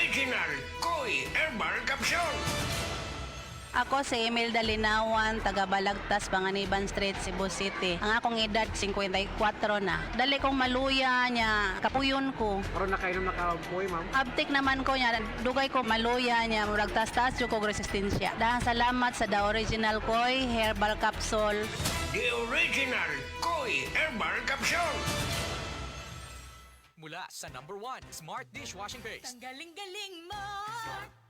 original Koi Herbal Capsule. Ako si Emil Dalinawan, taga Balagtas, Panganiban Street, Cebu City. Ang akong edad 54 na. Dali kong maluya niya, kapuyon ko. Karon nakainom na kapoy, ma'am. Abtik naman ko niya, dugay ko maluya niya, murag tas-tas yung kong resistensya. Dahil salamat sa The Original Koi Herbal Capsule. The original Koi Herbal Capsule. Mula sa #1 Smart Dishwashing Paste. Galing-galing mo!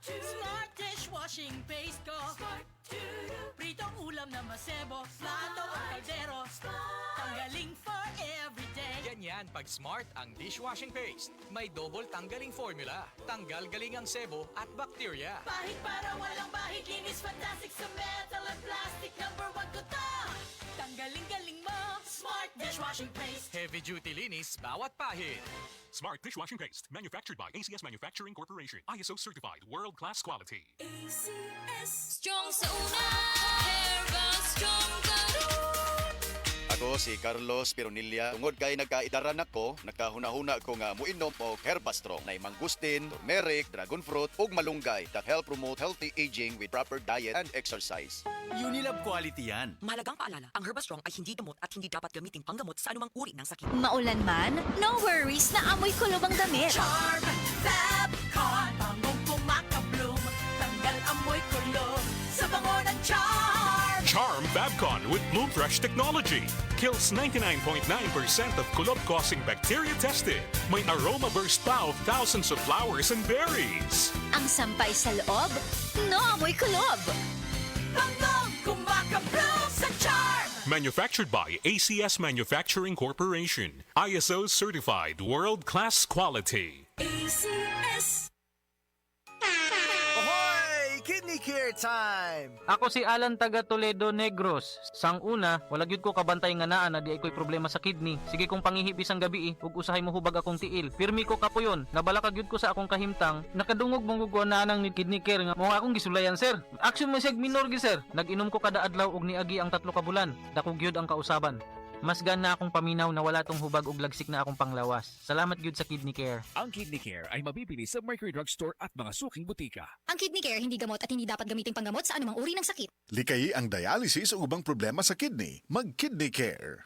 Smart dishwashing paste ko. Pritong ulam na masebo, plato o kaldero. Tanggaling for everyday. Ganyan pag Smart ang dishwashing paste. May double tanggaling formula. Tanggal galing ang sebo at bacteria. Bahid para walang bahid, linis fantastic sa metal at plastic. #1 ko to! Tanggaling-galing mo! Smart dishwashing paste. Heavy duty linis bawat pahid. Smart Dishwashing Paste, manufactured by ACS Manufacturing Corporation. ISO certified, world-class quality. Strong sa una, herbal strong garon. Ako si Carlos Pironilla. Tungod kay nagkaidaran ako, nakahuna-huna ko nga muinom og Herbastrong na mangustin, turmeric, dragon fruit ug malunggay that help promote healthy aging with proper diet and exercise. Unilab quality yan. Mahalagang paalala, ang Herbastrong ay hindi gamot at hindi dapat gamitin panggamot sa anumang uri ng sakit. Maulan man, no worries na amoy kulob ang damit. Charm, Fabcon, bangong pumakabloom. Tanggal amoy kulo sa bango ng Charm. Charm Babcon with Bloom Fresh technology. Kills 99.9% of kulob-causing bacteria tested. May aroma burst pa of thousands of flowers and berries. Ang sampay sa loob, no amoy kulob. Bangong kumakabloom sa Charm. Manufactured by ACS Manufacturing Corporation. ISO certified, world-class quality. ACS. Ahoy! Kidney care time! Ako si Alan taga Toledo Negros. Sang una, wala gyud ko kabantay nga naa na di ay ko'y problema sa kidney. Sige kong pangihip isang gabi ug usahay mo hubag akong tiil. Pirmi ko kapuyon, nabala ka gyud ko sa akong kahimtang. Nakadungog mong gugwana nang ni kidney care nga mo akong gisulayan sir. Action mo sig minor gi sir. Nag-inom ko kada adlaw og niagi ang 3 ka bulan. Dako gyud ang kausaban. Mas gan na akong paminaw na wala tong hubag ug lagsik na akong panglawas. Salamat gyud sa kidney care. Ang Kidney Care ay mabibili sa Mercury Drugstore at mga suking butika. Ang kidney care hindi gamot at hindi dapat gamitin panggamot sa anumang uri ng sakit. Likayi ang dialysis o ubang problema sa kidney. Mag-Kidney Care.